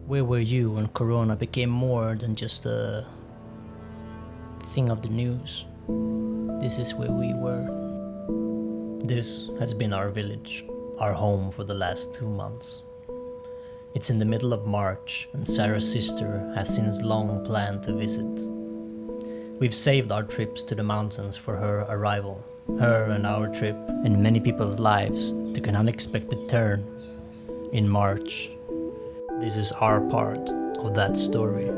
Where were you when Corona became more than just a thing of the news? This is where we were. This has been our village, our home for the last 2 months. It's in the middle of March, and Sarah's sister has since long planned to visit. We've saved our trips to the mountains for her arrival. Her and our trip in many people's lives took an unexpected turn in March. This is our part of that story,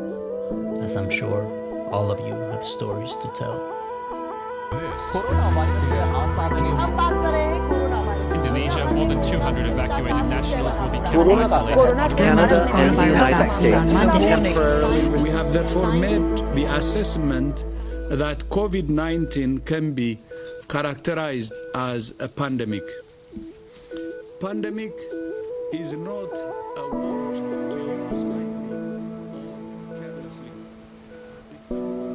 as I'm sure all of you have stories to tell. Indonesia, more than 200 evacuated nationals will be kept isolated. Canada and the United States. We have therefore made the assessment that COVID-19 can be characterized as a pandemic. Pandemic is not a word to use lightly or carelessly. It's a word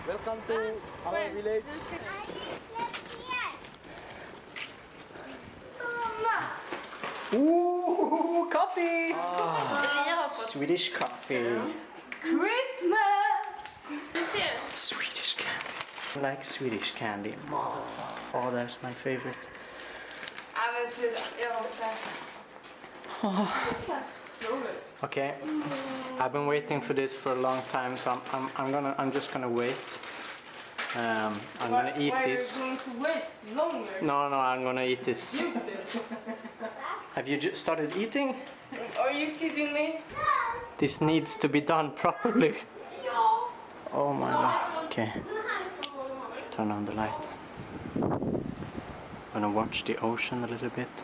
Welcome to our village. Ooh, coffee! Swedish coffee. Christmas! Swedish candy. I like Swedish candy. Oh, that's my favorite. Okay, I've been waiting for this for a long time, so I'm just gonna wait. I'm gonna eat this. Are you going to wait longer? No, I'm gonna eat this. Have you just started eating? Are you kidding me? This needs to be done properly. Oh my god. Okay. Turn on the light. Gonna watch the ocean a little bit.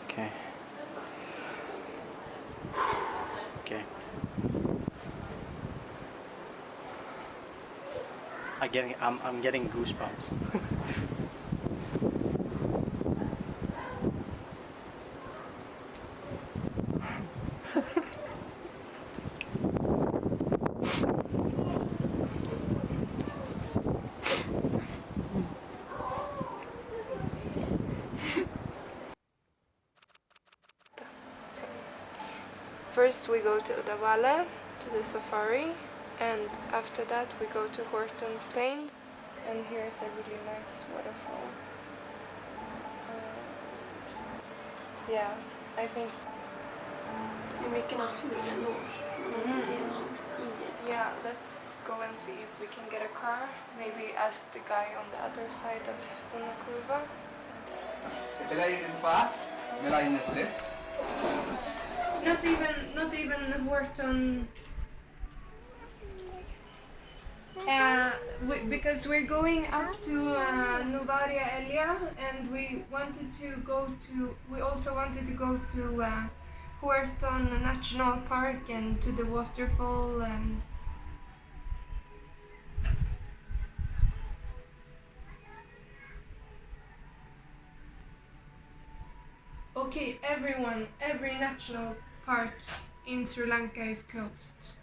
Okay. Okay. I'm getting goosebumps. First we go to Udavale, to the safari, and after that we go to Horton Plain, and here's a really nice waterfall. Yeah, I think. Yeah, let's go and see if we can get a car. Maybe ask the guy on the other side of Una Curva. Not even Horton. Because we're going up to Novaria Elia, and we also wanted to go to Horton National Park and to the waterfall and. Okay, every national park in Sri Lanka is closed.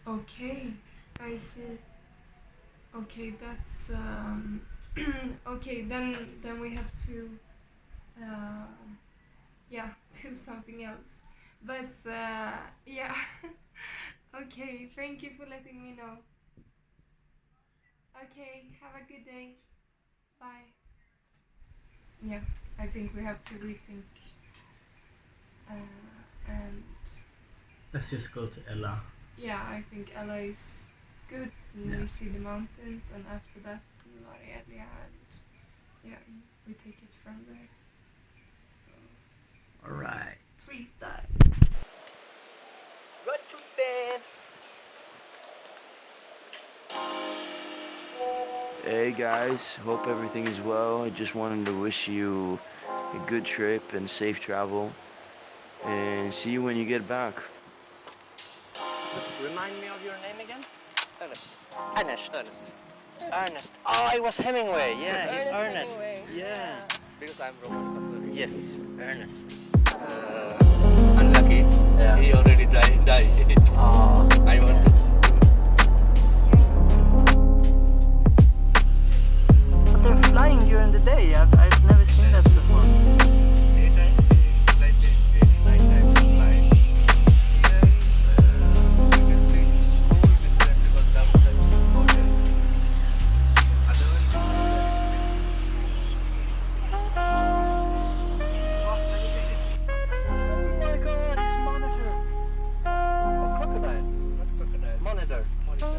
Okay, I see. Okay, that's okay. Then we have to do something else. But yeah. Okay, thank you for letting me know. Okay, have a good day. Bye. Yeah, I think we have to rethink. And Let's just go to Ella. yeah, I think Ella is good. And we see the mountains, and after that, Novaria, and yeah, we take it from there. So. Alright. Freestyle. Go to bed. Hey guys, hope everything is well. I just wanted to wish you a good trip and safe travel, and see you when you get back. Remind me of your name again? Ernest. Ernest. Ernest. Ernest. Oh, it was Hemingway. Yeah, he's Ernest. Hemingway. Yeah. Because I'm Roman Catholic. Yes, Ernest. Unlucky. Yeah. He already died. Oh, I want to. but they're flying during the day. I've never seen that before. Daytime, slightly straight, nighttime, flying. Here, it will be cold this time because downside is colder. Otherwise, it's Oh my God, it's monitor. A crocodile. not crocodile. Monitor. Monitor.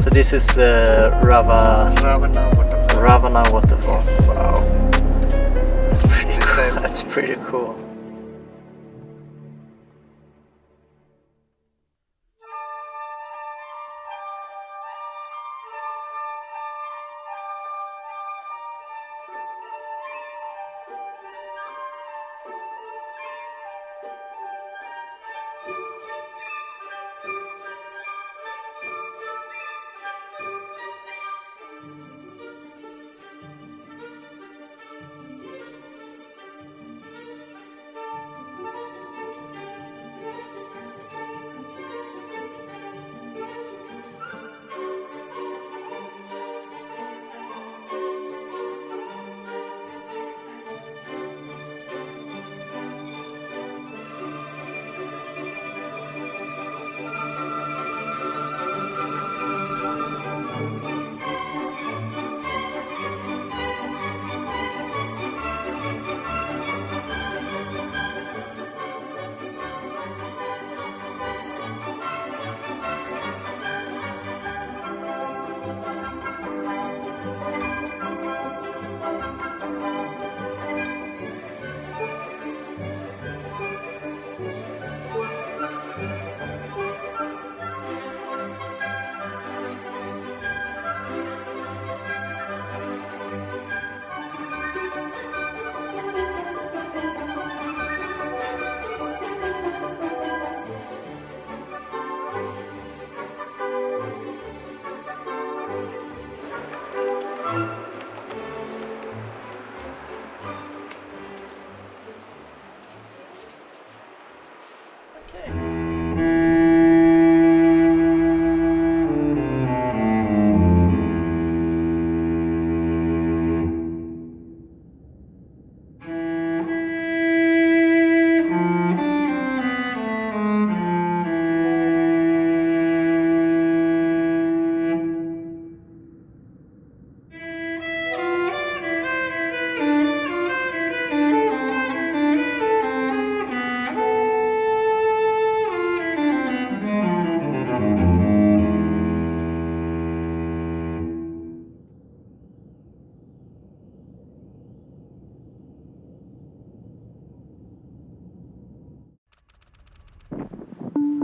So this is the Ravana waterfall. Wow. That's pretty cool. That's pretty cool.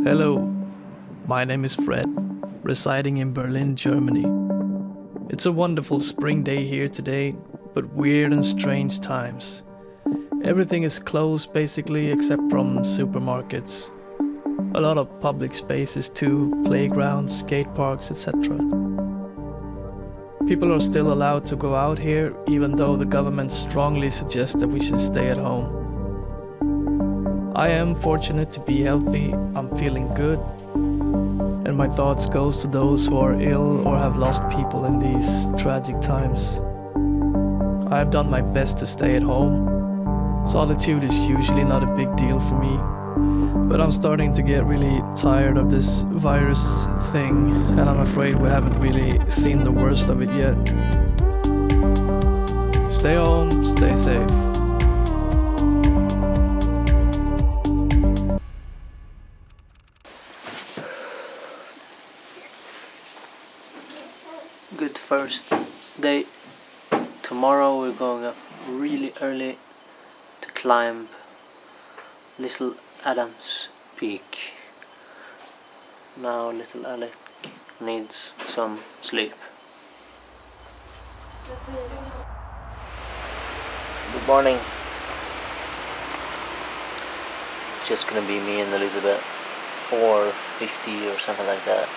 Hello, my name is Fred, residing in Berlin, Germany. It's a wonderful spring day here today, but weird and strange times. Everything is closed basically except from supermarkets. A lot of public spaces too, playgrounds, skate parks, etc. People are still allowed to go out here, even though the government strongly suggests that we should stay at home. I am fortunate to be healthy, I'm feeling good, and my thoughts goes to those who are ill or have lost people in these tragic times. I have done my best to stay at home. Solitude is usually not a big deal for me, but I'm starting to get really tired of this virus thing, and I'm afraid we haven't really seen the worst of it yet. Stay home, stay safe. first day. Tomorrow we're going up really early to climb Little Adam's Peak. Now little Alec needs some sleep. Good morning. Just gonna be me and Elizabeth. 4:50 or something like that.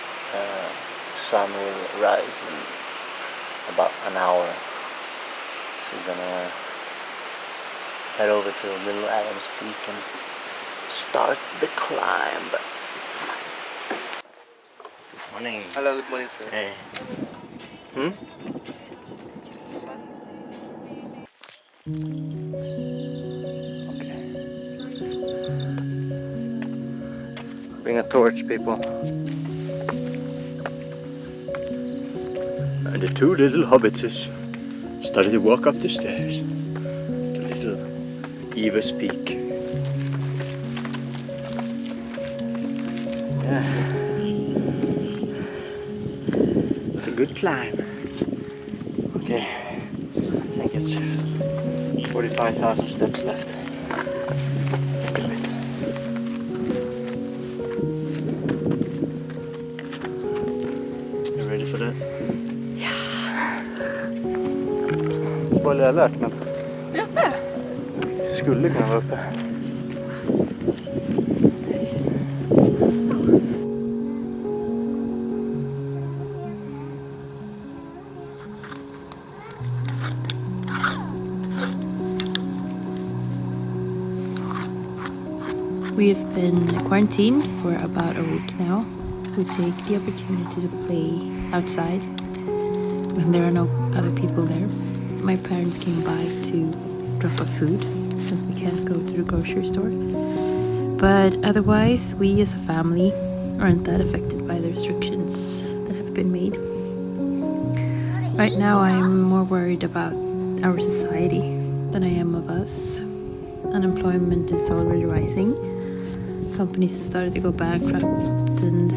Sun will rise in about an hour. So we're gonna head over to Little Adam's Peak and start the climb. Good morning. Hello, good morning, sir. Hey. Okay. Bring a torch, people. And the two little hobbitses started to walk up the stairs to Little Eva's Peak. Yeah. It's a good climb. Okay. I think it's 45,000 steps left. Do it. You ready for that? Spoiler alert, men skulle kunna vara uppe. We've been quarantined for about a week now. We take the opportunity to play outside when there are no other people there. My parents came by to drop off food since we can't go to the grocery store. But otherwise, we as a family aren't that affected by the restrictions that have been made. Right now, I'm more worried about our society than I am of us. Unemployment is already rising. Companies have started to go bankrupt and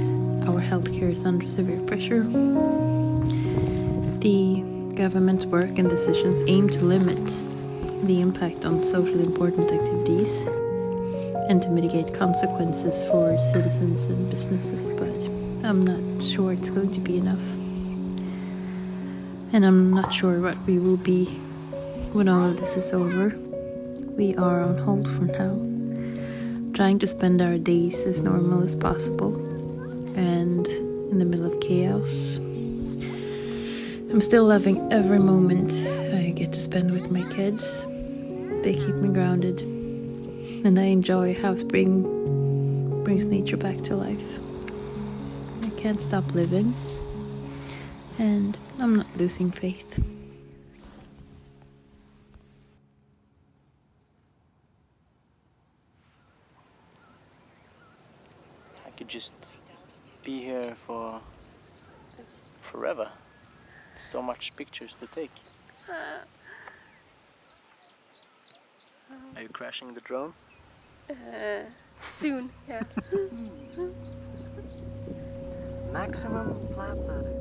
our healthcare is under severe pressure. The government's work and decisions aim to limit the impact on socially important activities and to mitigate consequences for citizens and businesses, but I'm not sure it's going to be enough. And I'm not sure what we will be when all of this is over. We are on hold for now, trying to spend our days as normal as possible, and in the middle of chaos. I'm still loving every moment I get to spend with my kids. They keep me grounded, and I enjoy how spring brings nature back to life. I can't stop living, and I'm not losing faith. I could just be here for forever. So much pictures to take. Are you crashing the drone? Soon, yeah. Maximum flat matter.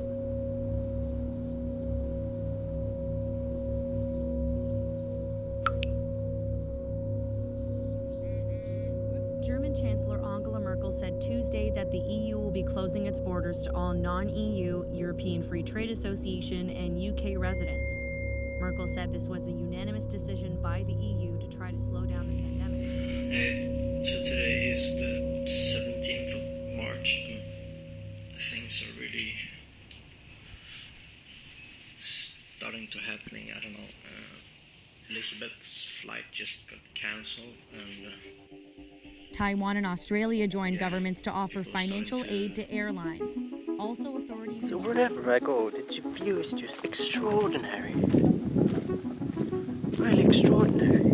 German Chancellor Angela Merkel said Tuesday that the EU will be closing its borders to all non-EU, European Free Trade Association, and UK residents. Merkel said this was a unanimous decision by the EU to try to slow down the pandemic. So today is the 17th of March and things are really starting to happening. I don't know. Elizabeth's flight just got cancelled and Taiwan and Australia joined governments to offer financial aid to airlines. Also, authorities... So wherever I go, the view is just extraordinary. Really extraordinary.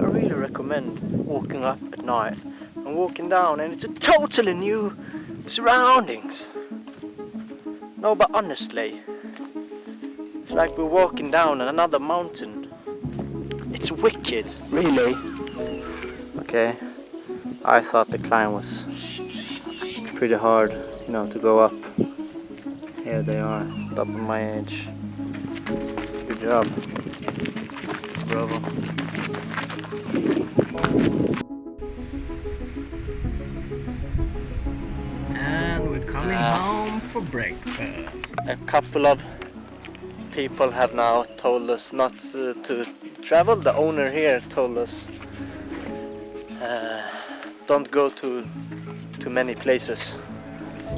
I really recommend walking up at night and walking down, and it's a totally new surroundings. No, but honestly, it's like we're walking down another mountain. It's wicked, really. Okay, I thought the climb was pretty hard, to go up. Here they are. double my age. Good job. Bravo. And we're coming home for breakfast. A couple of people have now told us not to travel. The owner here told us don't go to too many places.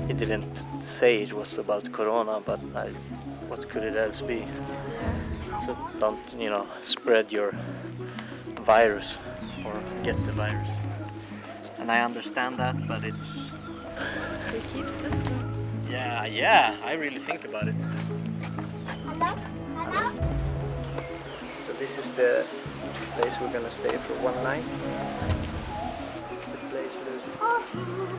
He didn't say it was about Corona, but what could it else be? So don't, you know, spread your virus or get the virus. And I understand that, but it's... We keep distance. Yeah, I really think about it. Hello? Hello? So this is the place we're gonna stay for one night. The place looks awesome.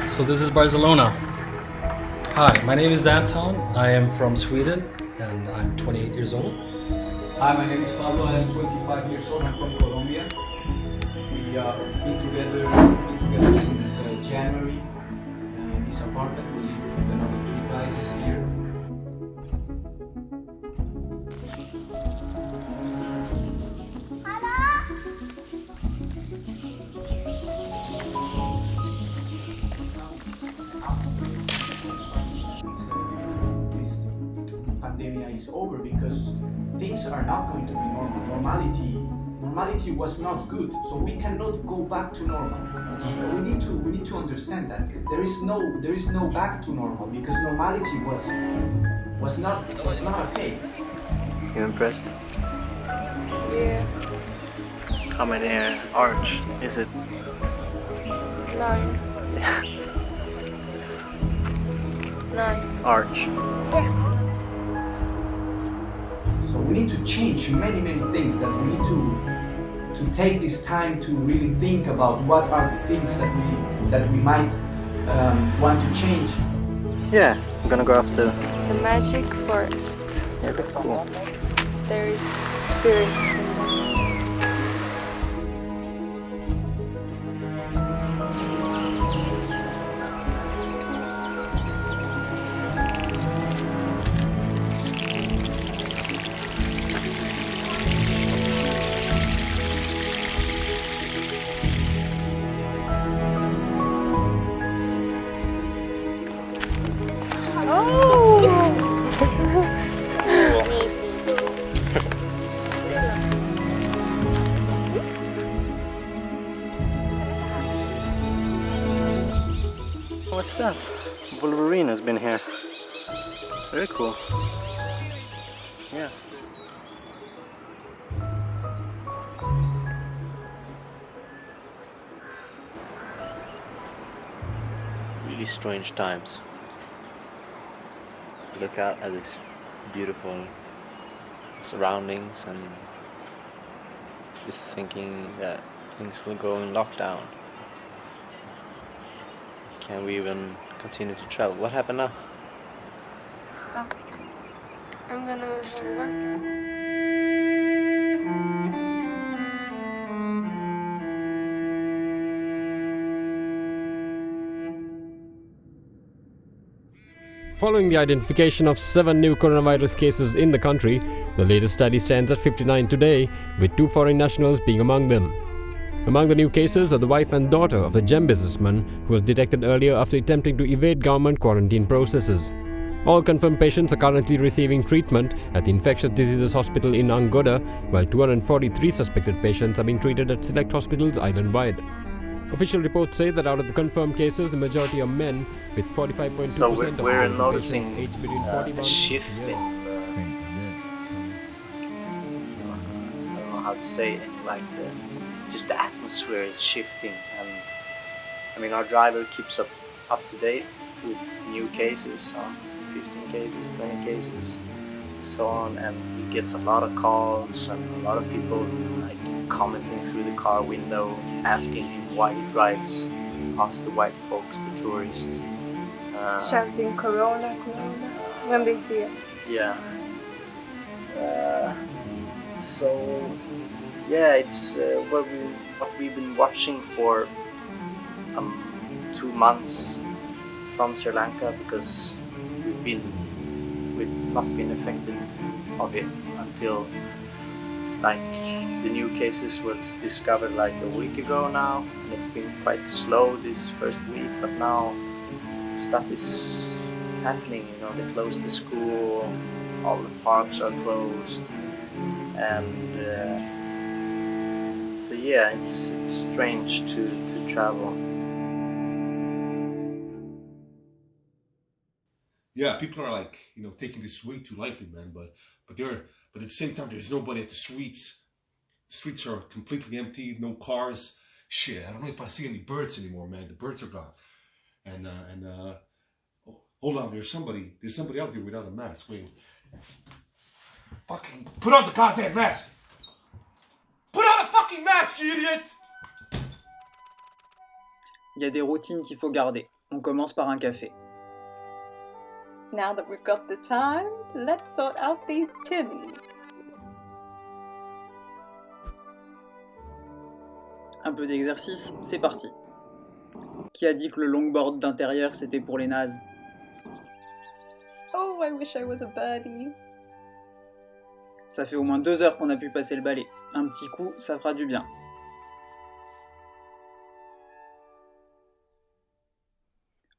So this is Barcelona. Hi, my name is Anton. I am from Sweden and I'm 28 years old. Hi, my name is Pablo. I am 25 years old. I'm from Colombia. We have been together since January in this apartment. We live with another 3 guys here. This pandemic is over because things are not going to be normal. Normality was not good, so we cannot go back to normal. We need to understand that there is no back to normal because normality was not okay. You impressed? Yeah. How many arch is it? 9. 9. Arch. So we need to change many things. That we need to take this time to really think about what are the things that we might want to change. Yeah, I'm gonna go up to The magic forest. yeah, look cool. There is spirits in there. What's that? Wolverine has been here. It's very cool. Yes. Really strange times. Look out at these beautiful surroundings and just thinking that things will go in lockdown. Can we even continue to travel? What happened now? Oh. I'm gonna work. Following the identification of 7 new coronavirus cases in the country, the latest study stands at 59 today, with 2 foreign nationals being among them. Among the new cases are the wife and daughter of the gem businessman who was detected earlier after attempting to evade government quarantine processes. All confirmed patients are currently receiving treatment at the Infectious Diseases Hospital in Angola, while 243 suspected patients are being treated at select hospitals island-wide. Official reports say that out of the confirmed cases, the majority are men, with 45.2% So of we're the noticing patients aged between 41 a shift years. in I don't know how to say it, like just the atmosphere is shifting, and I mean our driver keeps up up to date with new cases, 15 cases, 20 cases, so on, and he gets a lot of calls and a lot of people like commenting through the car window, asking him why he drives us, the white folks, the tourists. Shouting Corona, Corona, when they see it. Yeah. So, yeah, it's what we've been watching for 2 months from Sri Lanka, because we've not been affected of it until like the new cases was discovered like a week ago now, and it's been quite slow this first week, but now stuff is happening. You know, they closed the school, all the parks are closed, and so yeah, it's strange to travel. Yeah, people are like, taking this way too lightly, man. But at the same time, there's nobody at the streets. The streets are completely empty, no cars. Shit, I don't know if I see any birds anymore, man. The birds are gone. And hold on, there's somebody out there without a mask. Wait, fucking put on the goddamn mask. Put on a fucking mask, you idiot. Il y a des routines qu'il faut garder. On commence par un café. Now that we've got the time, let's sort out these tins. Un peu d'exercice, c'est parti. Qui a dit que le longboard d'intérieur c'était pour les nazes? Oh, I wish I was a birdie. Ça fait au moins 2 heures qu'on a pu passer le balai. Un petit coup, ça fera du bien.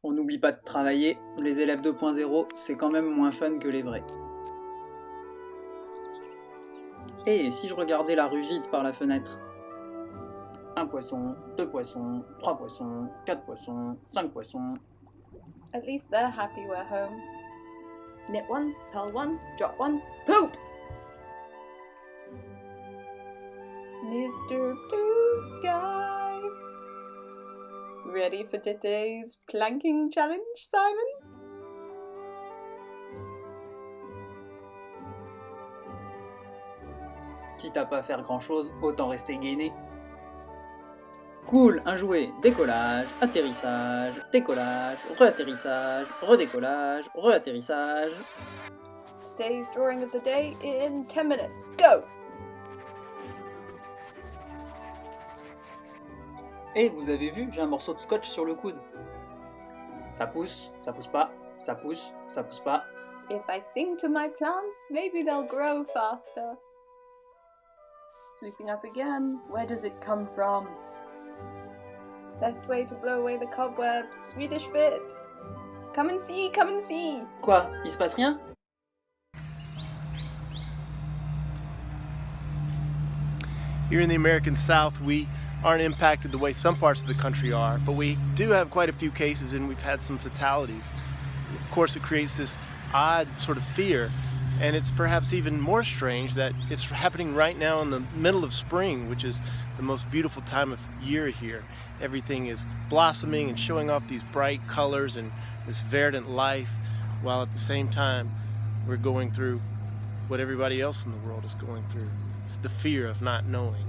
On n'oublie pas de travailler, les élèves 2.0, c'est quand même moins fun que les vrais. Et si je regardais la rue vide par la fenêtre? 1 poisson, 2 poissons, 3 poissons, 4 poissons, 5 poissons. At least they're happy we're home. Knit one, purl one, drop one, poop! Mr. Blue Sky. Ready for today's planking challenge, Simon? Quitte à pas faire grand chose, autant rester gainé. Cool, un jouet, décollage, atterrissage, décollage, re-atterrissage, redécollage, re-atterrissage. Today's drawing of the day in 10 minutes. Go! Et vous avez vu, j'ai un morceau de scotch sur le coude. Ça pousse pas, ça pousse pas. If I sing to my plants, maybe they'll grow faster. Sweeping up again. Where does it come from? Best way to blow away the cobwebs. Swedish fit. Come and see, come and see. Quoi? Il se passe rien? Here in the American South, we aren't impacted the way some parts of the country are, but we do have quite a few cases and we've had some fatalities. Of course, it creates this odd sort of fear, and it's perhaps even more strange that it's happening right now in the middle of spring, which is the most beautiful time of year here. Everything is blossoming and showing off these bright colors and this verdant life, while at the same time we're going through what everybody else in the world is going through, the fear of not knowing.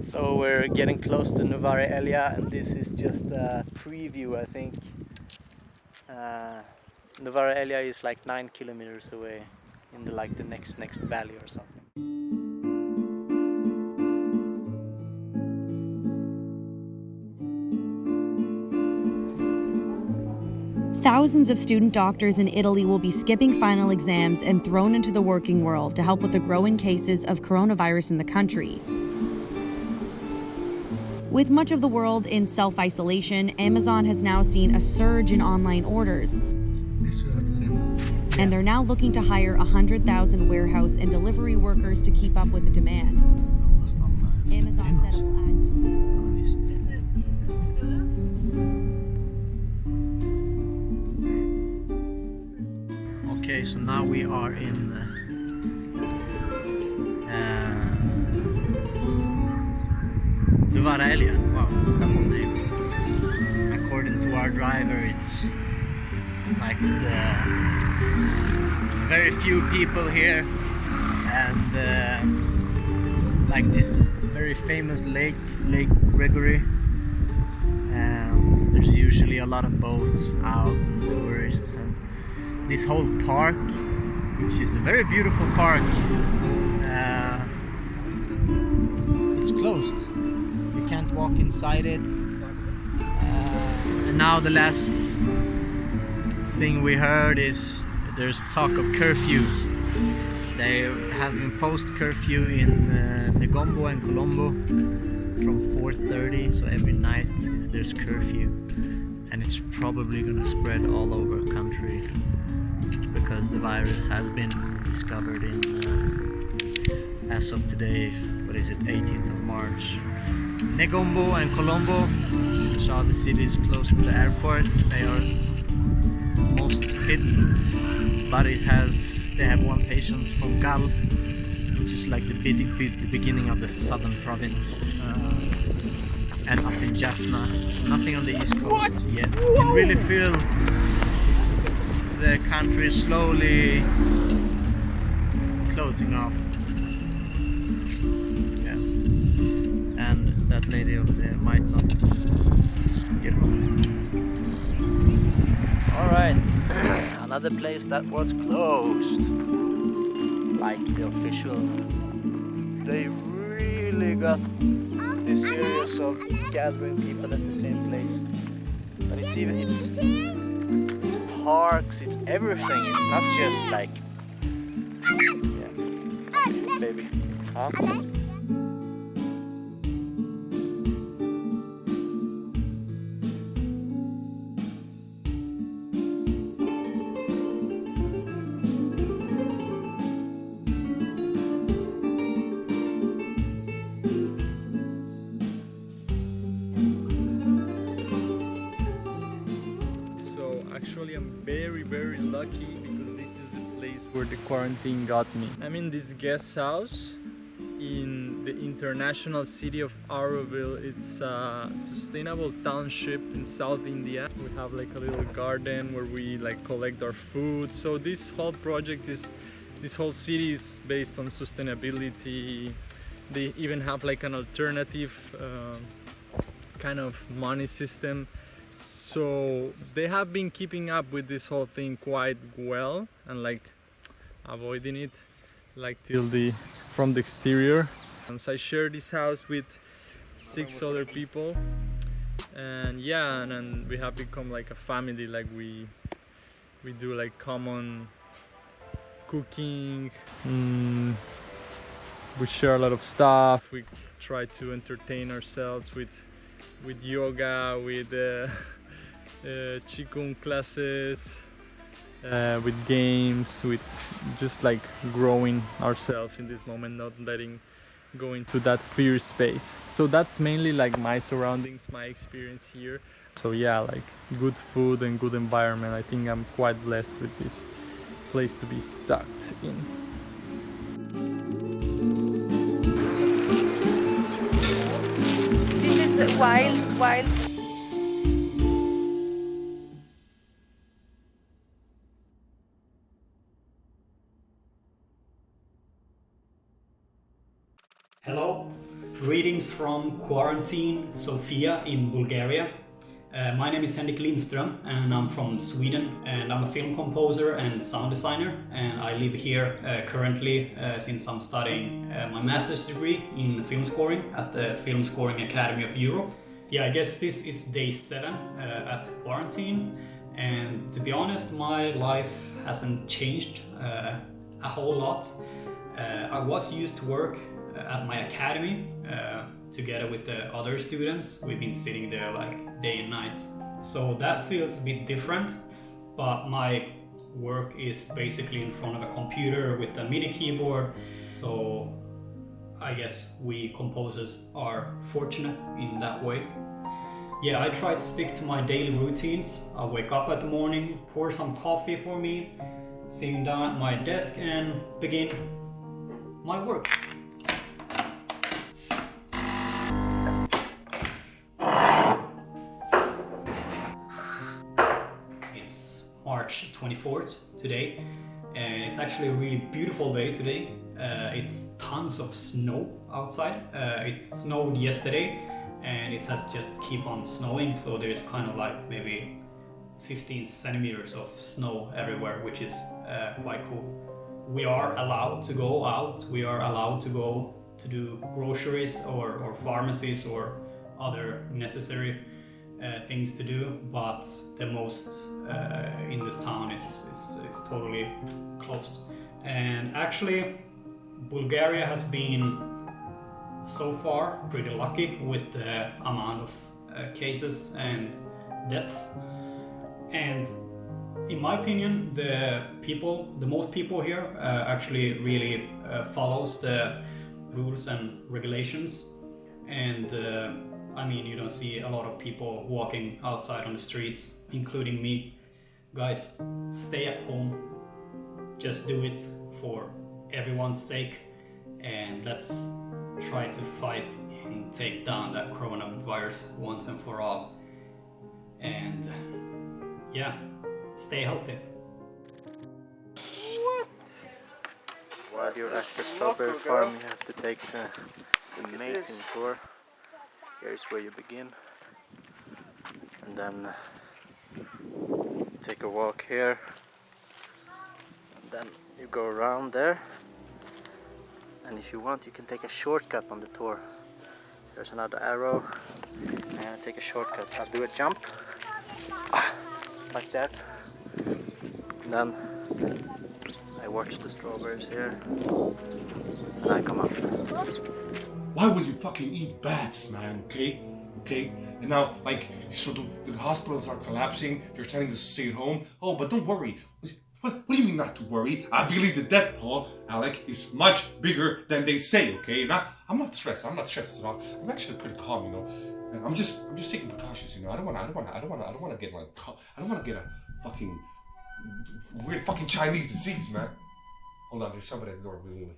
So we're getting close to Novare Elia, and this is just a preview, I think. Novare Elia is like 9 kilometers away in the next valley or something. Thousands of student doctors in Italy will be skipping final exams and thrown into the working world to help with the growing cases of coronavirus in the country. With much of the world in self-isolation, Amazon has now seen a surge in online orders. And they're now looking to hire 100,000 warehouse and delivery workers to keep up with the demand. Amazon said it will add Okay, so now we are in Varelia. Wow, I forgot the name. According to our driver, it's like there's very few people here, and like this very famous lake, Lake Gregory. There's usually a lot of boats out and tourists, and this whole park, which is a very beautiful park, it's closed. You can't walk inside it. And now the last thing we heard is there's talk of curfew. They have imposed curfew in Negombo and Colombo from 4:30, so every night there's curfew, and it's probably gonna spread all over the country because the virus has been discovered in as of today, what is it, 18th of March. Negombo and Colombo, you saw the cities close to the airport, they are most hit, but they have one patient from Gal, which is like the beginning of the southern province, and up in Jaffna, nothing on the east coast yet. You can really feel the country slowly closing off. Yeah, and that lady over there might not get home. Alright, another place that was closed, like the official. They really got this series of gathering people at the same place. But it's parks, it's everything. It's not just like, yeah, baby, huh? Actually, I'm very lucky because this is the place where the quarantine got me. I'm in this guest house in the international city of Auroville. It's a sustainable township in South India. We have like a little garden where we like collect our food. So this whole project this whole city is based on sustainability. They even have like an alternative kind of money system. So they have been keeping up with this whole thing quite well and like avoiding it like from the exterior. And so I share this house with 6 other people, and yeah, and we have become like a family. Like we do like common cooking, we share a lot of stuff, we try to entertain ourselves with yoga, with Qigong classes, with games, with just like growing ourselves in this moment, not letting go into that fear space. So that's mainly like my surroundings, my experience here. So yeah, like good food and good environment. I think I'm quite blessed with this place to be stuck in. This is wild. Hello, greetings from quarantine Sofia in Bulgaria. My name is Henrik Lindström and I'm from Sweden, and I'm a film composer and sound designer, and I live here currently since I'm studying my master's degree in film scoring at the Film Scoring Academy of Europe. Yeah, I guess this is day 7 at quarantine, and to be honest, my life hasn't changed a whole lot. I was used to work at my academy together with the other students. We've been sitting there like day and night, so that feels a bit different, but my work is basically in front of a computer with a MIDI keyboard, so I guess we composers are fortunate in that way. Yeah, I try to stick to my daily routines. I wake up at the morning, pour some coffee for me, sitting down at my desk and begin my work. It's March 24th today, and it's actually a really beautiful day today. It's tons of snow outside. It snowed yesterday and it has just keep on snowing, so there's kind of like maybe 15 centimeters of snow everywhere, which is quite cool. We are allowed to go out, we are allowed to go to do groceries or pharmacies or other necessary things to do, but the most in this town is totally closed. And actually Bulgaria has been so far pretty lucky with the amount of cases and deaths. And in my opinion, the most people here actually really follows the rules and regulations. And I mean, you don't see a lot of people walking outside on the streets, including me. Guys, stay at home. Just do it for everyone's sake, and let's try to fight and take down that coronavirus once and for all. And yeah, stay healthy. While you're at the strawberry farm, you have to take the amazing tour. Here's where you begin, and then take a walk here, and then you go around there, and if you want you can take a shortcut on the tour. There's another arrow, and take a shortcut. I'll do a jump like that, and then I watch the strawberries here, and I come out. Why would you fucking eat bats, man? Okay? And now, like, so the hospitals are collapsing. You're telling us to stay at home. Oh, but don't worry. What do you mean not to worry? I believe the death toll, Alec, is much bigger than they say. Okay? And I'm not stressed. I'm not stressed at all. I'm actually pretty calm, you know. And I'm just taking precautions, you know. I don't want to get like, I don't want to get a fucking weird fucking Chinese disease, man. Hold on, there's somebody at the door. Wait.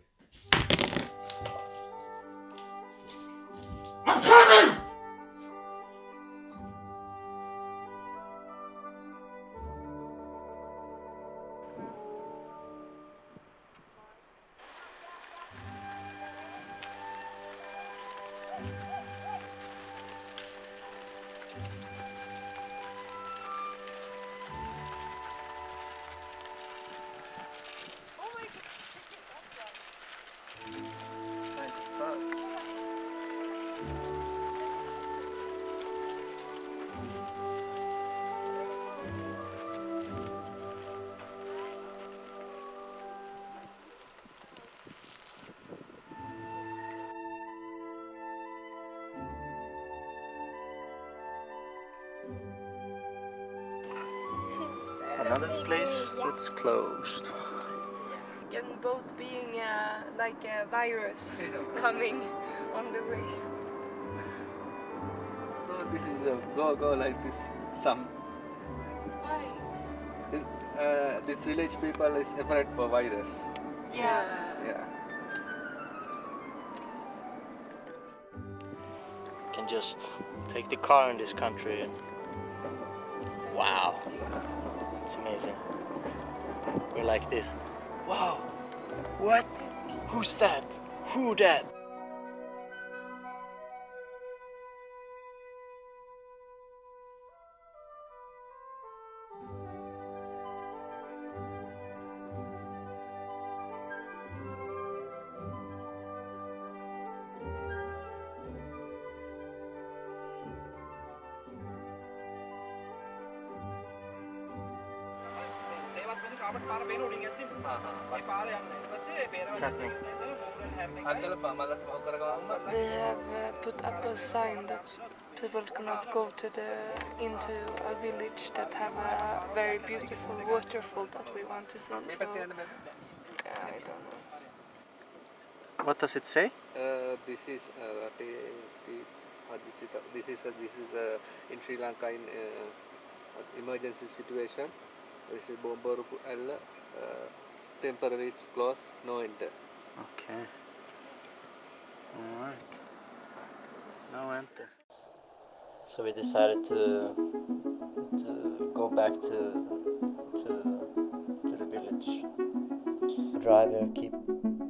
I'm coming! Another place that's closed. Can both being like a virus coming on the way. No, this is a go like this. Some. Why? This village people is afraid for virus. Yeah. You can just take the car in this country and wow. It's amazing. We're like this. Wow! What? Who's that? Who that? What's happening? We have put up a sign that people cannot go into a village that have a very beautiful waterfall that we want to see. So, I don't know. What does it say? This is in Sri Lanka in emergency situation. Isi bom baru alla temporary close, no enter. Okay. Alright. No enter. So we decided to go back to the village. The driver keep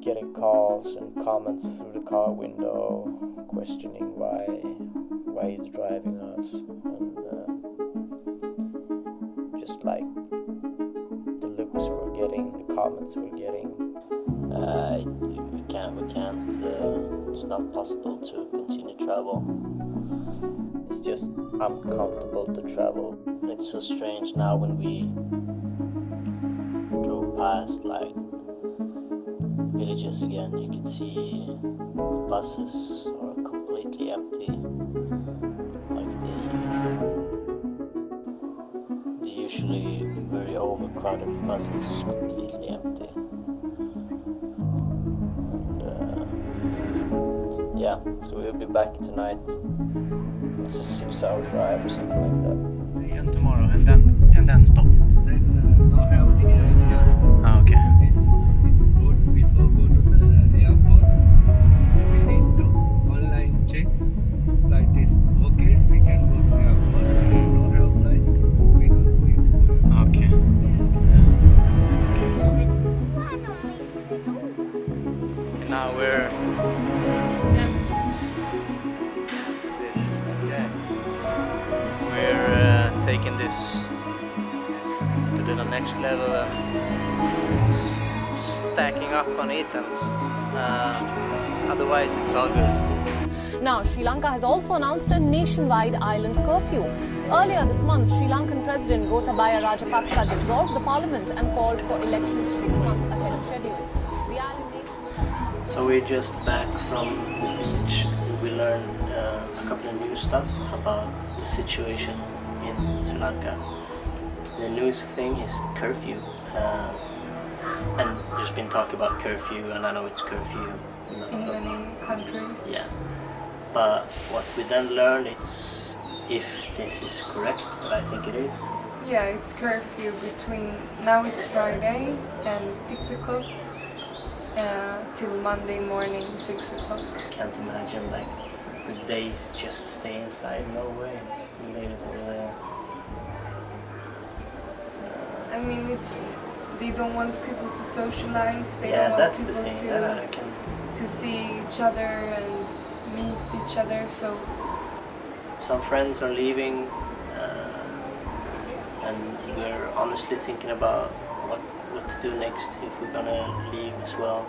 getting calls and comments through the car window, questioning why he's driving us, and just like the looks we're getting, the comments we're getting. We can't. It's not possible to continue travel. It's just uncomfortable to travel. It's so strange now when we drove past like villages again. You can see the buses are completely empty. Like the usually very overcrowded buses completely empty. Yeah, so we'll be back tonight. It's a 6-hour drive or something like that. And tomorrow, and then stop. Then now have any idea. Ah, okay. Before go to the airport, we need to online check. Flight is okay, we can go to the airport. If we don't have flight, we don't need to go. Okay. Okay. Now we're taking this to the next level and stacking up on items. Otherwise, it's all good. Now, Sri Lanka has also announced a nationwide island curfew. Earlier this month, Sri Lankan President Gotabaya Rajapaksa dissolved the parliament and called for elections 6 months ahead of schedule. The island nation... So we're just back from the beach. We learned a couple of new stuff about the situation in Sri Lanka. The newest thing is curfew. And there's been talk about curfew, and I know it's curfew in many countries. Yeah. But what we then learned, it's, if this is correct, but I think it is. Yeah, it's curfew between, now it's Friday and 6 o'clock till Monday morning 6 o'clock. Can't imagine like the days just stay inside, no way. The ladies over there. I mean, they don't want people to socialize, they Yeah, don't want that's the people thing. to see each other and meet each other, so... Some friends are leaving, and we're honestly thinking about what to do next, if we're gonna leave as well.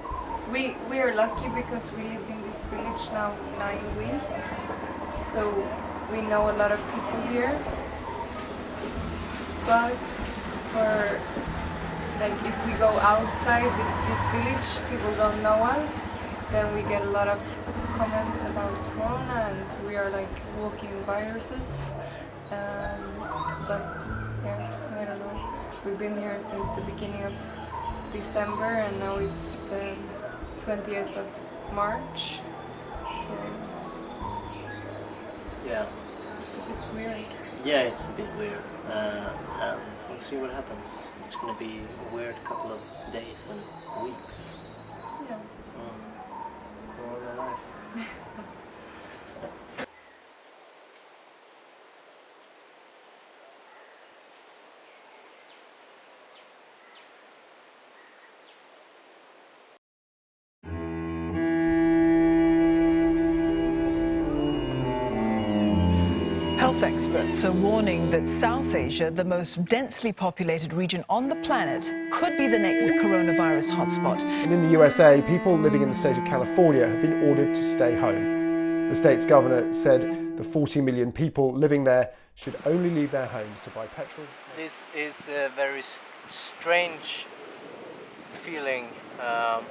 We are lucky because we lived in this village now 9 weeks, so we know a lot of people here. But for, like, if we go outside this village, people don't know us, then we get a lot of comments about corona and we are like walking viruses. But yeah, I don't know. We've been here since the beginning of December and now it's the 20th of March. So yeah, it's a bit weird. Yeah, it's a bit weird. And we'll see what happens. It's gonna be a weird couple of days and weeks. Yeah. Corona life. Health experts are warning that South Asia, the most densely populated region on the planet, could be the next coronavirus hotspot. And in the USA, people living in the state of California have been ordered to stay home. The state's governor said the 40 million people living there should only leave their homes to buy petrol. This is a very strange feeling. Our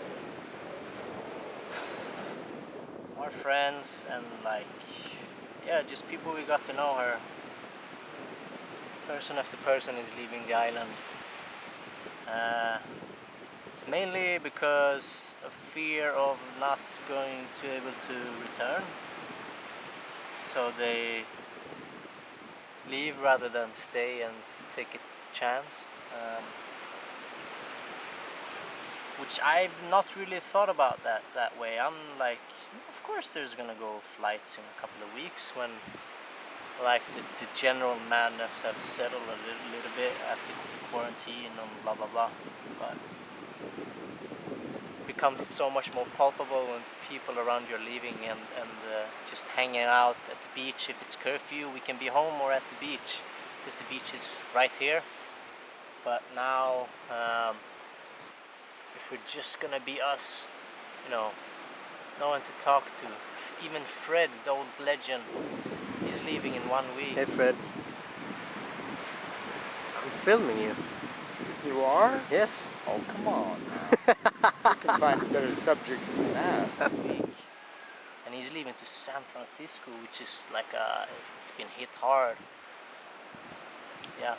friends and yeah, just people we got to know her. Person after person is leaving the island. It's mainly because of fear of not going to be able to return. So they leave rather than stay and take a chance. which I've not really thought about that way. I'm like, of course there's gonna go flights in a couple of weeks when like the general madness have settled a little bit after quarantine and blah blah blah. But it becomes so much more palpable when people around you are leaving and just hanging out at the beach. If it's curfew, we can be home or at the beach because the beach is right here. But now, if we're just gonna be us, you know, no one to talk to. Even Fred, the old legend, he's leaving in 1 week. Hey Fred. I'm filming you. You are? Yes. Oh, come on. You can find a better subject than that. A week. And he's leaving to San Francisco, which is like it's been hit hard. Yeah.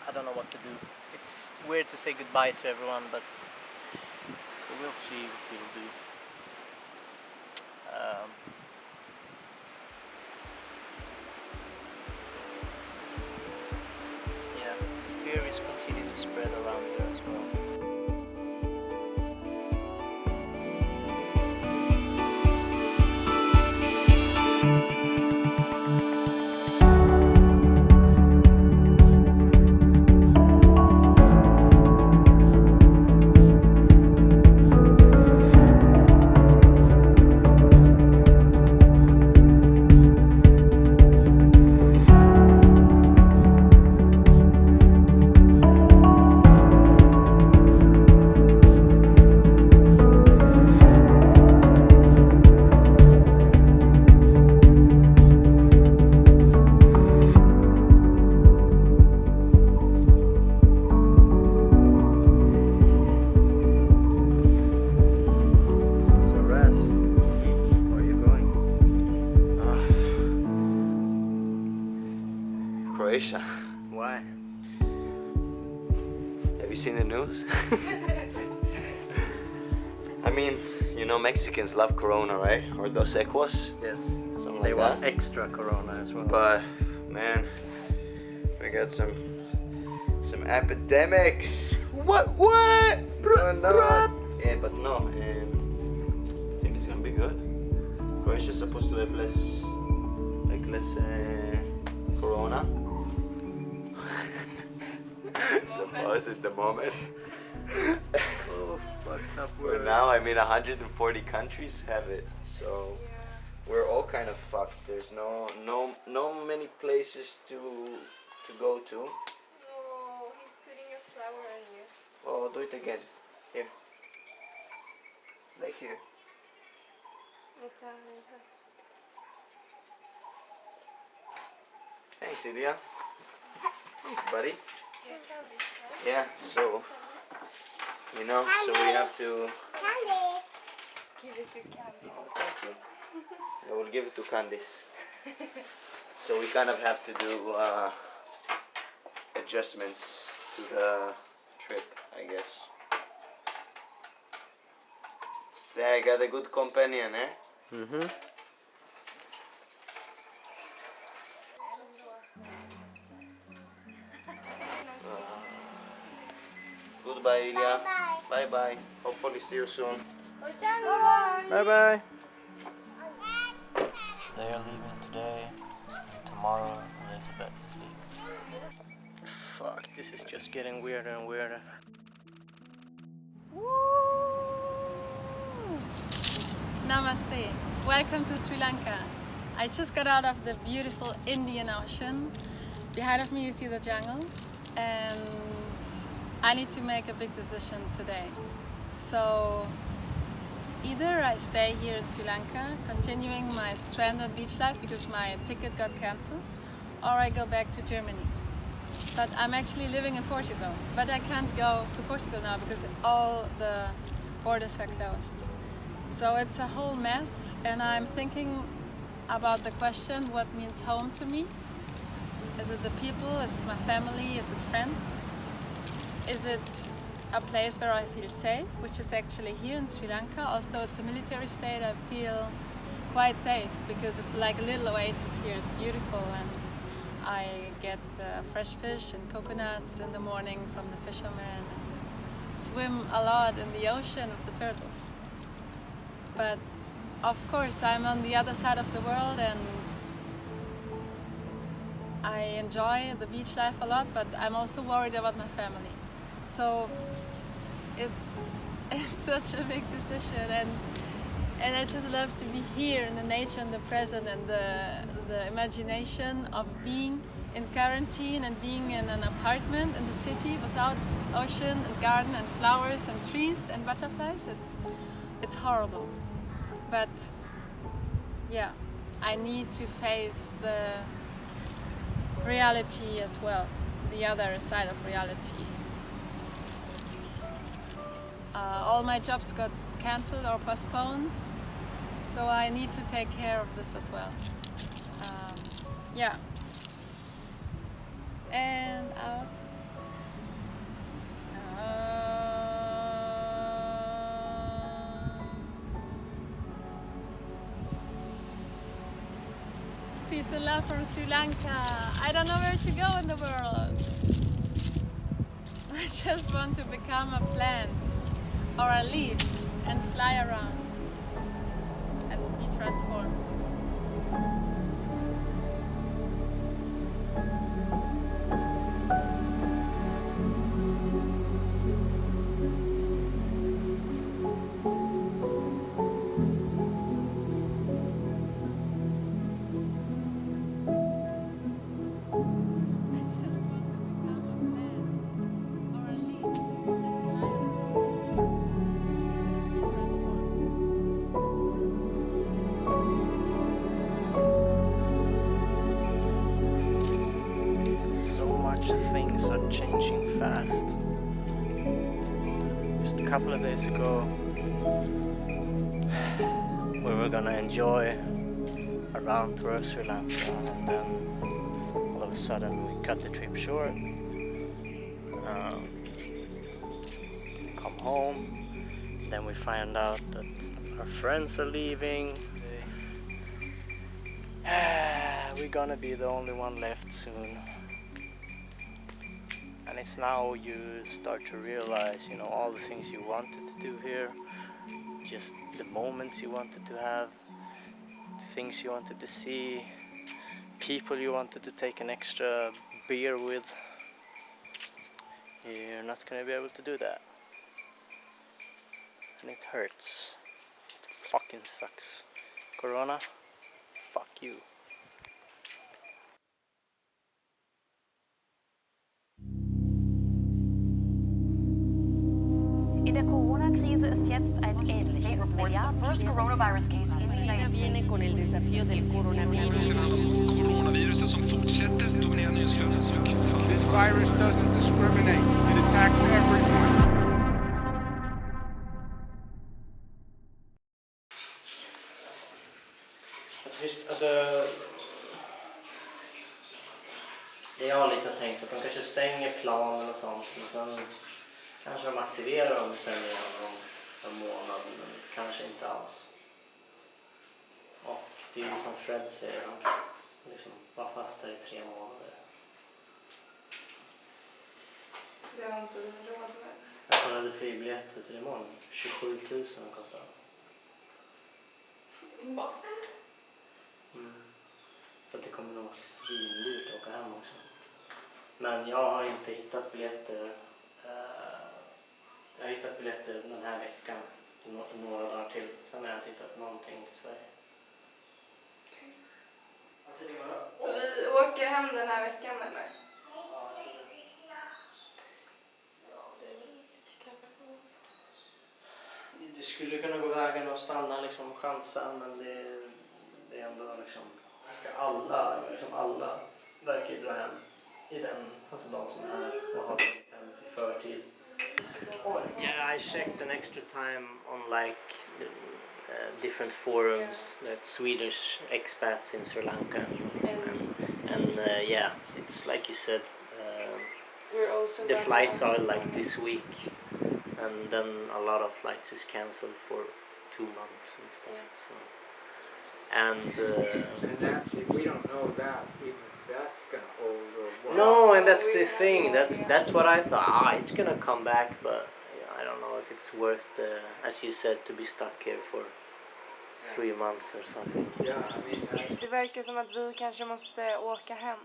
I don't know what to do. It's weird to say goodbye to everyone, but so we'll see what we'll do. Yeah, fear is continuing to spread around here as well. Croatia. Why? Have you seen the news? I mean, you know Mexicans love Corona, right? Or Dos Equis? Yes. Something They like want that. extra Corona as well. But man, we got some epidemics. What? Yeah, but no, and I think it's gonna be good. Croatia's supposed to have less Corona. Suppose at the moment. Oh, fucked up But word. now, I mean, 140 countries have it, so we're all kind of fucked. There's no many places to go to. Oh, he's putting a flower on you. Oh, do it again. Here. Like here. Thanks, Ilya. Thanks, buddy. Yeah, so, you know, so we have to... Give it to Candice. Oh, thank you. I will give it to Candice. So we kind of have to do adjustments to the trip, I guess. Yeah, I got a good companion, eh? Mm-hmm. Goodbye, Ilya. Bye-bye. Hopefully see you soon. Bye-bye. So they are leaving today, and tomorrow Elizabeth is leaving. Fuck, this is just getting weirder and weirder. Namaste. Welcome to Sri Lanka. I just got out of the beautiful Indian Ocean. Behind of me you see the jungle, and I need to make a big decision today. So either I stay here in Sri Lanka, continuing my stranded beach life because my ticket got cancelled, or I go back to Germany. But I'm actually living in Portugal, but I can't go to Portugal now because all the borders are closed. So it's a whole mess, and I'm thinking about the question, what means home to me? Is it the people? Is it my family? Is it friends? Is it a place where I feel safe, which is actually here in Sri Lanka? Although it's a military state, I feel quite safe because it's like a little oasis here. It's beautiful, and I get fresh fish and coconuts in the morning from the fishermen. Swim a lot in the ocean with the turtles. But of course I'm on the other side of the world and I enjoy the beach life a lot, but I'm also worried about my family. So it's such a big decision, and I just love to be here in the nature and the present and the imagination of being in quarantine and being in an apartment in the city without ocean and garden and flowers and trees and butterflies. It's horrible. But yeah, I need to face the reality as well, the other side of reality. All my jobs got cancelled or postponed, so I need to take care of this as well. Yeah. And out. Peace and love from Sri Lanka. I don't know where to go in the world. I just want to become a plant or a leaf and fly around and be transformed. So much things are changing fast. Just a couple of days ago, we were gonna enjoy a round tour of Sri Lanka, and then all of a sudden we cut the trip short. Come home, then we find out that our friends are leaving. We're gonna be the only one left soon. And it's now you start to realize, you know, all the things you wanted to do here, just the moments you wanted to have, the things you wanted to see, people you wanted to take an extra beer with. You're not gonna be able to do that. And it hurts. It fucking sucks. Corona, fuck you. In der Corona-Krise ist jetzt ein ähnliches China viene con el desafío del coronavirus. Coronaviruset som fortsätter dominera nyhetsflödet. This virus doesn't discriminate. It attacks everyone. Visst, alltså... Det jag har lite tänkt att de kanske stänger planen och sånt, men sen kanske de aktiverar dem sen igen om en månad, men kanske inte alls. Och det är ju som Fred säger, han kan liksom vara fast här i 3 månader. Det har inte vi råd med. Jag kollade fribiljetter till imorgon, 27 000 kostar det. Så det kommer nog vara svindyrt att åka hem också. Men jag har inte hittat biljetter. Jag har hittat biljetter den här veckan. Några dagar till. Sen har jag inte hittat någonting till Sverige. Så vi åker hem den här veckan eller? Det skulle kunna gå vägen att stanna liksom och chansa, men det är ändå liksom alla verkar ju dra hem i den, alltså de som är här och har kommit hem för förtid. Yeah, I checked an extra time on like different forums that Swedish expats in Sri Lanka, and yeah, it's like you said, We're also the flights are like this week, and then a lot of flights is cancelled for 2 months and stuff. So, and that, we don't know that even that's gonna hold or what? No, and that's the thing. That's what I thought. It's gonna come back, but I don't know if it's worth the, as you said, to be stuck here for 3 months or something. Yeah, I mean, Det verkar som att vi kanske måste åka hem.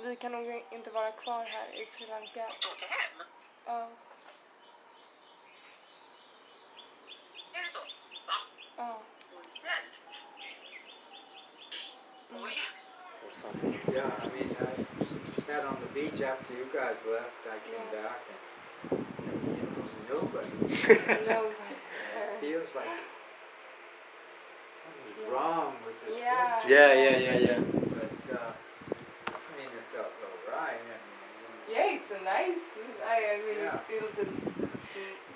Vi kan nog inte vara kvar här i Sri Lanka. Åka hem? Ja. Är det så? Va? Ja. Or something. yeah, I mean, I sat on the beach after you guys left. I came back and nobody. Nobody. Feels like something's wrong with this Yeah. picture. Yeah. But I mean, it felt alright. I mean, Yeah, it's a nice. I mean, Yeah. it's still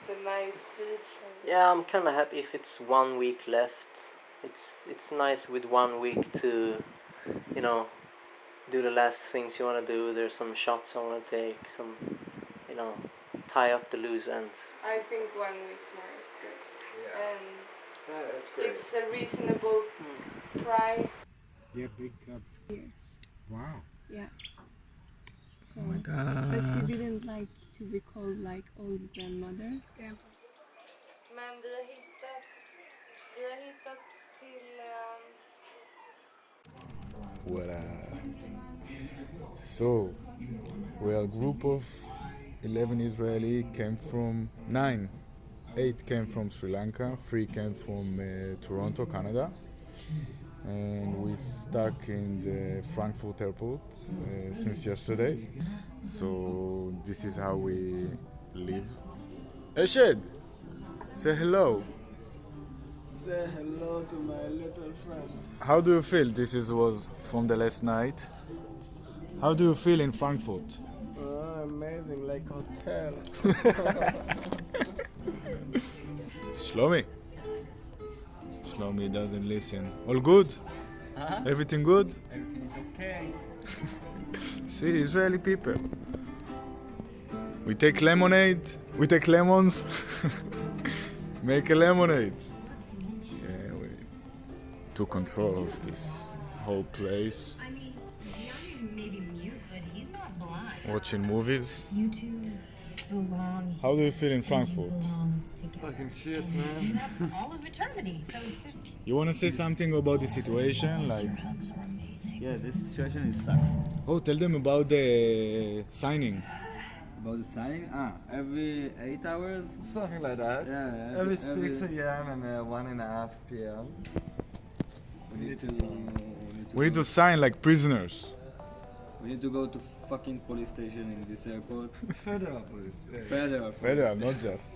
the nice beach. And Yeah, I'm kind of happy if it's 1 week left. It's nice with 1 week to, you know, do the last things you want to do. There's some shots I want to take, some, you know, tie up the loose ends. I think 1 week more is good. Yeah. And yeah, that's great. it's a reasonable price. Yeah, big cup. Years. Wow. Yeah. So, Oh my God. But you didn't like to be called like old grandmother? Yeah. Men vi har hittat till So, we are a group of 11 Israeli, came from 9. 8 came from Sri Lanka, 3 came from Toronto, Canada. And we stuck in the Frankfurt airport since yesterday. So this is how we live. Eshed, say hello. Say hello to my little friends. How do you feel? Was from the last night. How do you feel in Frankfurt? Amazing, like hotel. Shlomi. Shlomi doesn't listen. All good? Huh? Everything good? Everything is okay. See, Israeli people. We take lemonade. We take lemons. Make a lemonade. Yeah, we took control of this whole place. I mean, maybe mute, but he's not blind. Watching movies. You two belong. How do you feel in Frankfurt? Fucking shit, You man. have all of eternity, so there's... You want to say something about the situation? Like, Yeah, this situation sucks. oh, tell them about the signing. About the signing? Every 8 hours? Something like that. Yeah, Every 6 a.m. and 1:30 p.m. We need to We need to sign like prisoners. We need to go to fucking police station in this airport. Federal police. Federal. Federal, not just.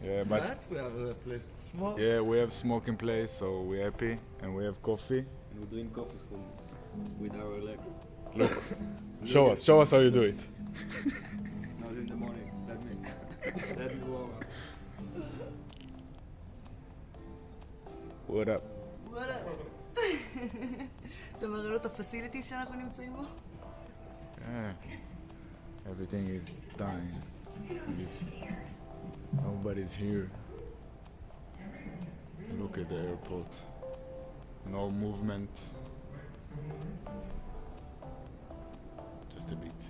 Yeah, but we have a place to smoke. yeah, we have smoking place, so we're happy, and we have coffee. We drink coffee with our legs. Look, show us how you do it. Not in the morning. Let me warm up. What up? What up? אתה מראה לו את הפסיליטיז שאנחנו נמצאים בו? Yeah, everything is dying. Nobody's here. Look at the airport. No movement. Just a bit.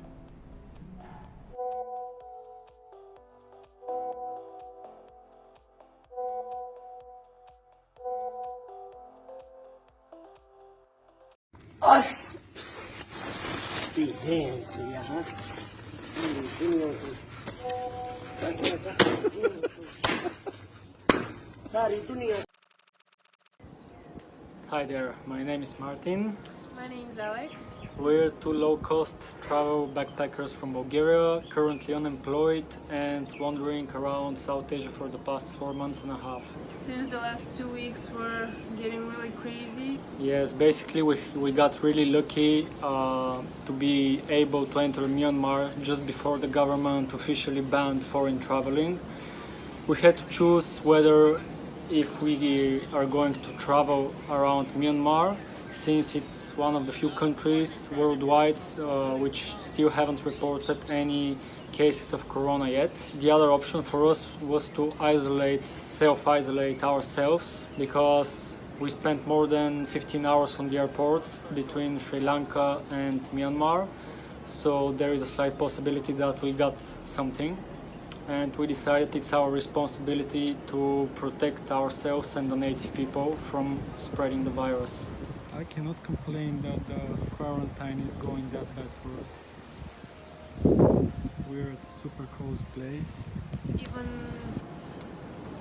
Hi there, my name is Martin. My name's Alex. We're two low-cost travel backpackers from Bulgaria, currently unemployed and wandering around South Asia for the past 4 months and a half. Since the last 2 weeks were getting really crazy. Yes, basically we got really lucky to be able to enter Myanmar just before the government officially banned foreign traveling. We had to choose whether if we are going to travel around Myanmar since it's one of the few countries worldwide which still haven't reported any cases of corona yet. The other option for us was to self-isolate ourselves, because we spent more than 15 hours on the airports between Sri Lanka and Myanmar, so there is a slight possibility that we got something. And we decided it's our responsibility to protect ourselves and the native people from spreading the virus. I cannot complain that the quarantine is going that bad for us. We're at a super cozy place. Even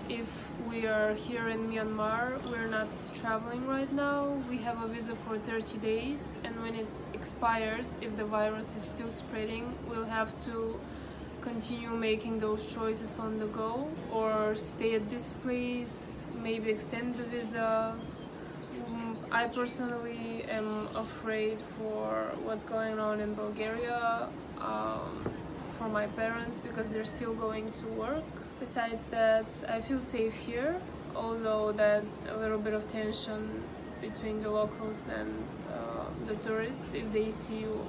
if we are here in Myanmar, we're not traveling right now. We have a visa for 30 days, and when it expires, if the virus is still spreading, we'll have to continue making those choices on the go, or stay at this place, maybe extend the visa. I personally am afraid for what's going on in Bulgaria, for my parents, because they're still going to work. Besides that, I feel safe here, although that a little bit of tension between the locals and the tourists, if they see you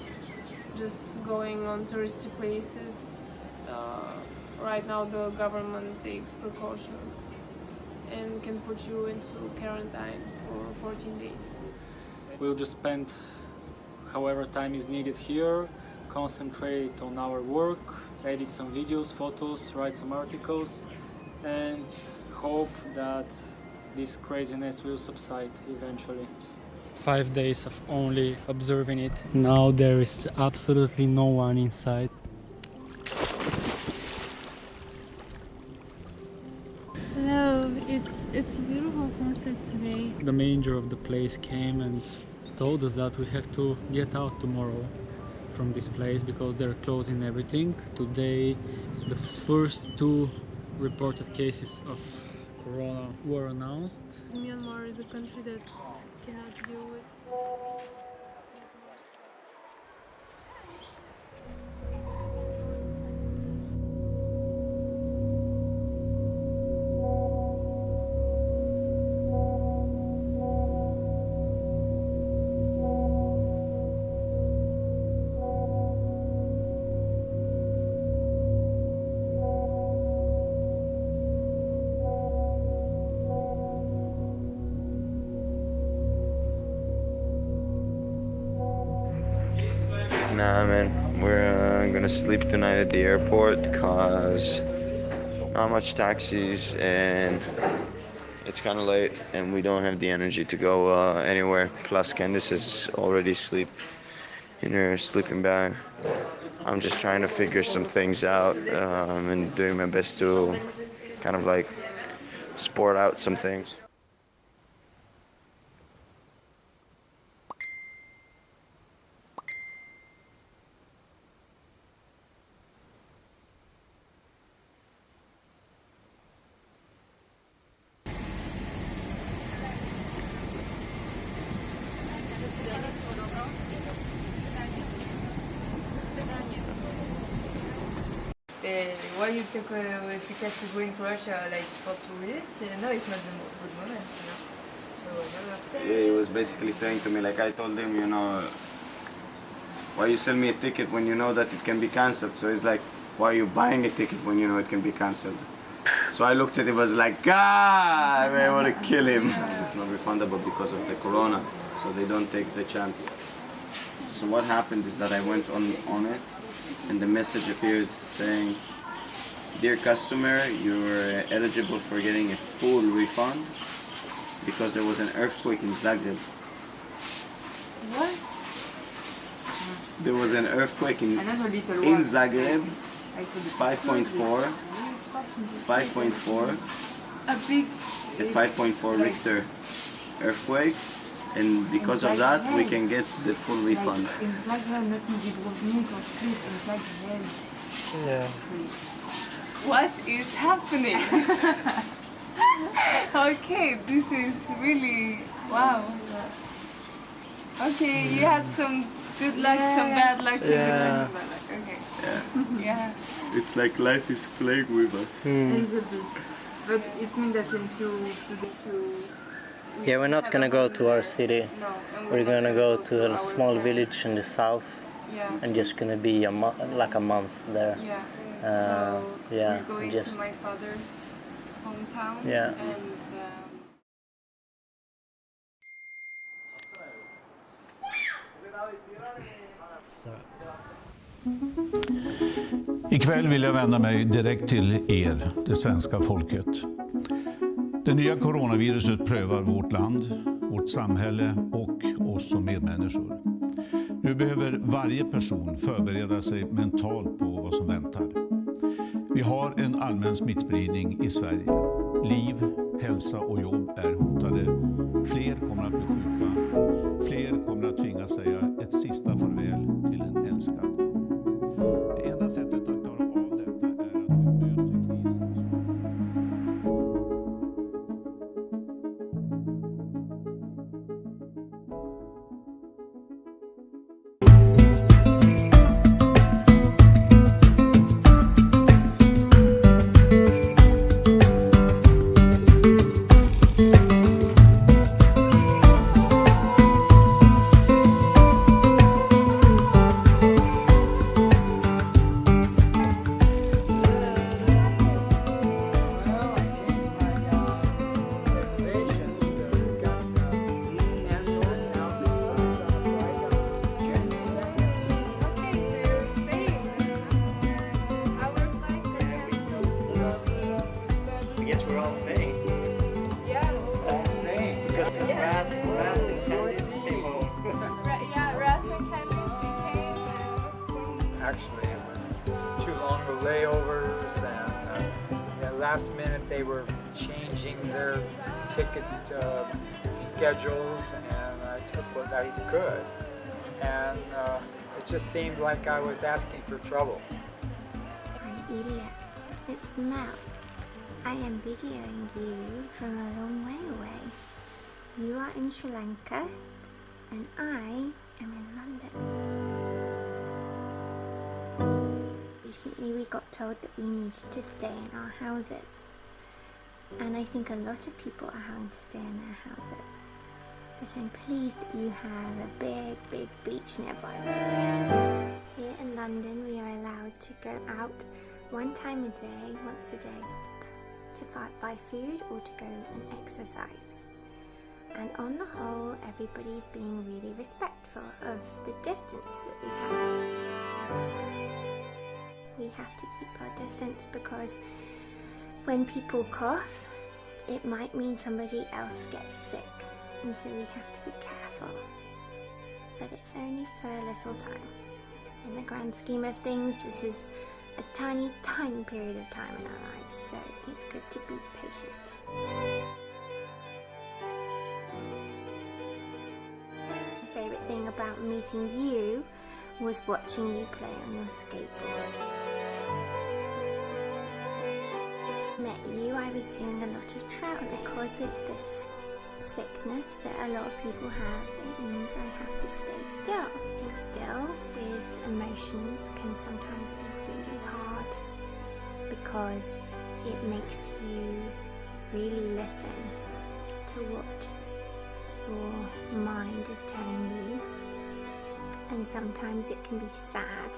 just going on touristy places. Right now the government takes precautions and can put you into quarantine for 14 days. We'll just spend however time is needed here, concentrate on our work, edit some videos, photos, write some articles, and hope that this craziness will subside eventually. 5 days of only observing it. Now there is absolutely no one inside. Hello, it's a beautiful sunset today. The manager of the place came and told us that we have to get out tomorrow from this place because they're closing everything. Today the first 2 reported cases of corona were announced. Myanmar is a country that cannot deal with Nah, man, we're gonna sleep tonight at the airport cause not much taxis and it's kind of late and we don't have the energy to go anywhere. Plus Candice is already asleep in her sleeping bag. I'm just trying to figure some things out and doing my best to kind of like sport out some things. Why you took a ticket to go in Croatia, like for tourists? No, it's not the good moment, you know. So you're upset. Yeah, he was basically saying to me, like I told him, you know, why you sell me a ticket when you know that it can be cancelled? So he's like, why are you buying a ticket when you know it can be cancelled? So I looked at him, was like, God, I want to kill him. It's not refundable because of the corona, so they don't take the chance. So what happened is that I went on it, and the message appeared saying, dear customer, you're eligible for getting a full refund because there was an earthquake in Zagreb. What? There was an earthquake in Zagreb, 5.4, A big... a 5.4 Richter earthquake, and because of that we can get the full refund. In Zagreb, not in Dubrovnik or Split, in Zagreb. Yeah. What is happening? Okay, this is really... wow. Okay, you had some good luck, some bad luck, some good luck, some bad luck. Okay. Yeah. Yeah. It's like life is playing with us. But it means that if you get to Yeah, we're not gonna go to our city. No, and We're gonna go to a our small friends. village in the south. Yeah. And just gonna be like a month there. Yeah. Yeah, We're going just to my father's hometown. Yeah. And Ikväll vill jag vända mig direkt till er, det svenska folket. Det nya coronaviruset prövar vårt land, vårt samhälle och oss som medmänniskor. Nu behöver varje person förbereda sig mentalt på vad som väntar. Vi har en allmän smittspridning i Sverige. Liv, hälsa och jobb är hotade. Fler kommer att bli sjuka. Fler kommer att tvingas säga ett sista farväl till en älskad. Det enda sättet att klara av detta är att vi möter krisen. I guess we're all staying. Yeah. All staying. Because Raz and Candice came home. yeah, Raz and Candice became. Actually, it was too long of layovers, and at last minute they were changing their ticket schedules, and I took what I could. And it just seemed like I was asking for trouble. Hi, idiot. It's Mel. I am videoing you from a long way away. You are in Sri Lanka, and I am in London. Recently we got told that we needed to stay in our houses. And I think a lot of people are having to stay in their houses. But I'm pleased that you have a big beach nearby. Here in London we are allowed to go out one time a day, once a day, to buy food or to go and exercise. And on the whole, everybody's being really respectful of the distance that we have. We have to keep our distance because when people cough, it might mean somebody else gets sick, and so we have to be careful. But it's only for a little time. In the grand scheme of things, this is a tiny period of time in our lives, so it's good to be patient. My favourite thing about meeting you was watching you play on your skateboard. Met you, I was doing a lot of travel. Because of this sickness that a lot of people have, it means I have to stay still. Sitting still with emotions can sometimes be really hard because it makes you really listen to what your mind is telling you, and sometimes it can be sad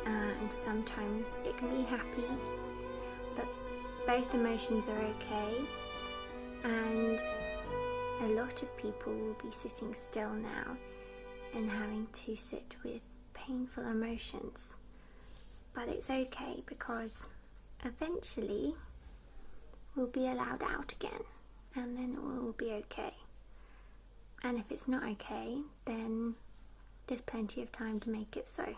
and sometimes it can be happy, but both emotions are okay. And a lot of people will be sitting still now and having to sit with painful emotions. But it's okay because eventually we'll be allowed out again, and then it will all be okay. And if it's not okay, then there's plenty of time to make it so.